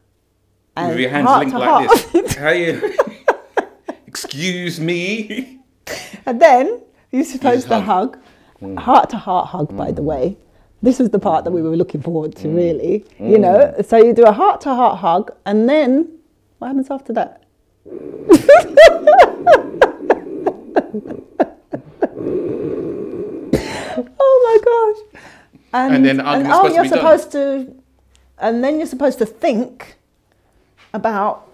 With your hands linked like this. How you? Excuse me. And then you're supposed to hug. Heart to heart hug, by the way. This was the part that we were looking forward to, really. You know, so you do a heart to heart hug, and then what happens after that? Oh my gosh! And then you're supposed to, and then you're supposed to think about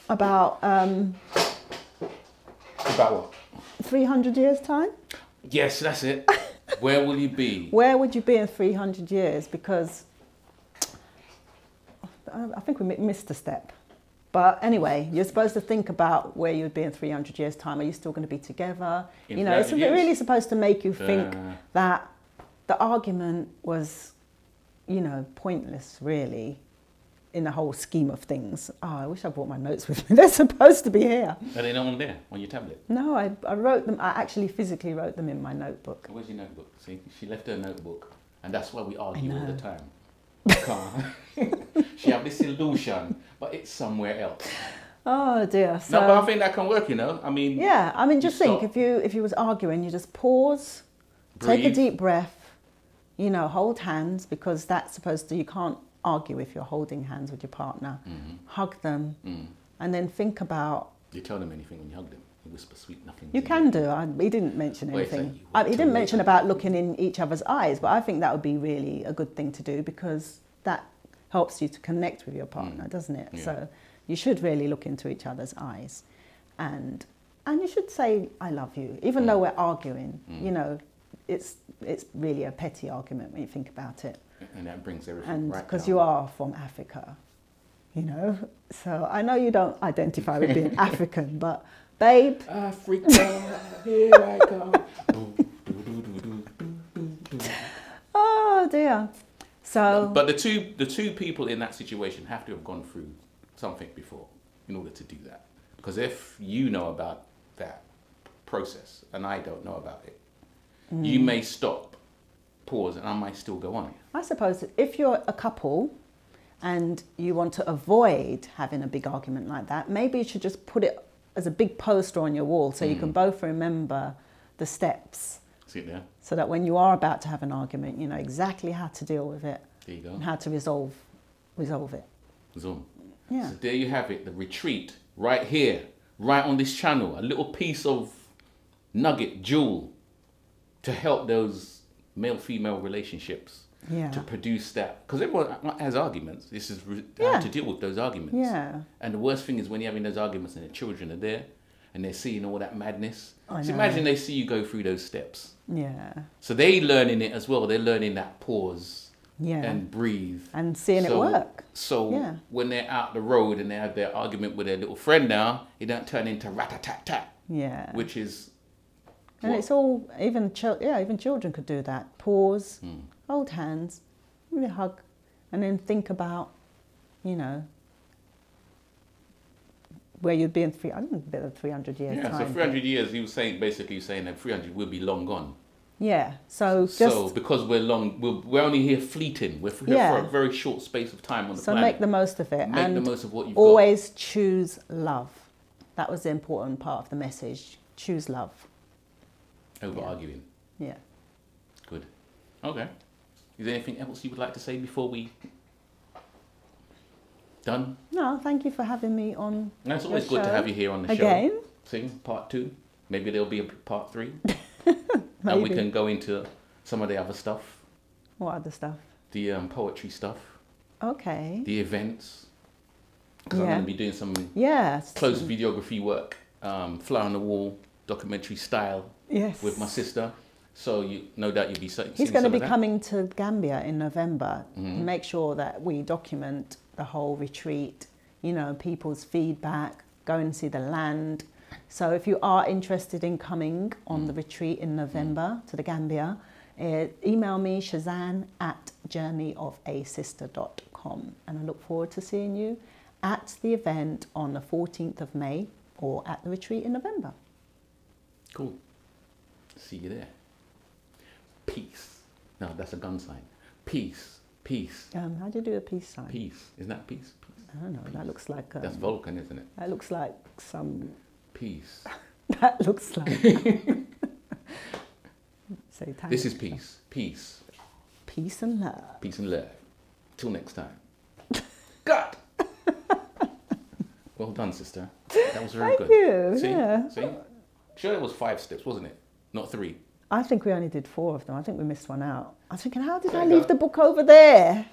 what? 300 years time. Yes, that's it. Where will you be? Where would you be in 300 years? Because I think we missed a step. But anyway, you're supposed to think about where you'd be in 300 years' time. Are you still going to be together? It's really supposed to make you think that the argument was, pointless, really, in the whole scheme of things. Oh, I wish I brought my notes with me. They're supposed to be here. Are they not on there, on your tablet? No, I wrote them. I actually physically wrote them in my notebook. Where's your notebook? See, she left her notebook. And that's why we argue all the time. She have this solution, but it's somewhere else. Oh dear. So, no, but I think that can work, I mean... Yeah, I mean, just think, if you was arguing, you just pause, breathe, take a deep breath, hold hands, because that's supposed to... You can't argue if you're holding hands with your partner. Hug them, and then think about... You tell them anything when you hug them. You whisper sweet nothing. You can do. He didn't mention anything. He didn't mention about looking in each other's eyes, but I think that would be really a good thing to do, because that helps you to connect with your partner, doesn't it? Yeah. So you should really look into each other's eyes, and you should say I love you, even though we're arguing. You know, it's really a petty argument when you think about it. And that brings everything And right because down. you are from Africa, you know, so I know you don't identify with being African, but babe, Africa, here I go. oh dear. So, But the two people in that situation have to have gone through something before in order to do that. Because if you know about that process and I don't know about it, you may stop, pause, and I might still go on. I suppose if you're a couple and you want to avoid having a big argument like that, maybe you should just put it as a big poster on your wall so you can both remember the steps. See it there? So that when you are about to have an argument, you know exactly how to deal with it. There you go. And how to resolve it. Zoom. Yeah. So there you have it, the retreat, right here, right on this channel, a little piece of nugget, jewel, to help those male-female relationships Yeah. to produce that. Because everyone has arguments. This is how Yeah. to deal with those arguments. Yeah. And the worst thing is when you're having those arguments and the children are there and they're seeing all that madness. I So know. imagine they see you go through those steps. Yeah. So they're learning it as well. They're learning that pause Yeah. and breathe. And seeing it work. So Yeah. when they're out the road and they have their argument with their little friend now, it don't turn into rat-a-tat-tat, Yeah. which is... And what? it's all, even children could do that. Pause, hold hands, maybe a hug, and then think about, you know, where you'd be in 300 years Yeah, time. so 300 years, he was saying, basically saying that 300 will be long gone. Yeah, so just... So because we're only here fleeting. We're here Yeah. for a very short space of time on the So planet. make the most of it. Make and the most of what you've always choose love. That was the important part of the message. Choose love. got over Yeah. arguing. Yeah. Good. Okay. Is there anything else you would like to say before we done? No, thank you for having me on. No, it's always your good to show. have you here on the Again? show. See, part 2. Maybe there'll be a part 3. And we Maybe. can go into some of the other stuff, What other stuff? the poetry stuff, Okay. the events. Because I'm Yeah. going to be doing some Yes. close videography work, fly on the wall, documentary style Yes. with my sister. So no doubt you'll be seeing He's going to some be of that. coming to Gambia in November. Make sure that we document the whole retreat, you know, people's feedback, go and see the land. So if you are interested in coming on the retreat in November to the Gambia, email me, Cezanne@journeyofaSister.com. And I look forward to seeing you at the event on the 14th of May or at the retreat in November. Cool. See you there. Peace. No, that's a gun sign. Peace. Peace. How do you do a peace sign? Peace. Isn't that peace? Peace. I don't know. That looks like That's Vulcan, isn't it? that looks like some. Peace. That looks like. Satanic. This is peace. Peace. Peace and love. Peace and love. Till next time. God! Well done, sister. That was very Thank good. you, See? yeah. See? Sure, it was 5 steps, wasn't it? Not 3. I think we only did 4 of them. I think we missed one out. I was thinking, how did There I you leave go. the book over there?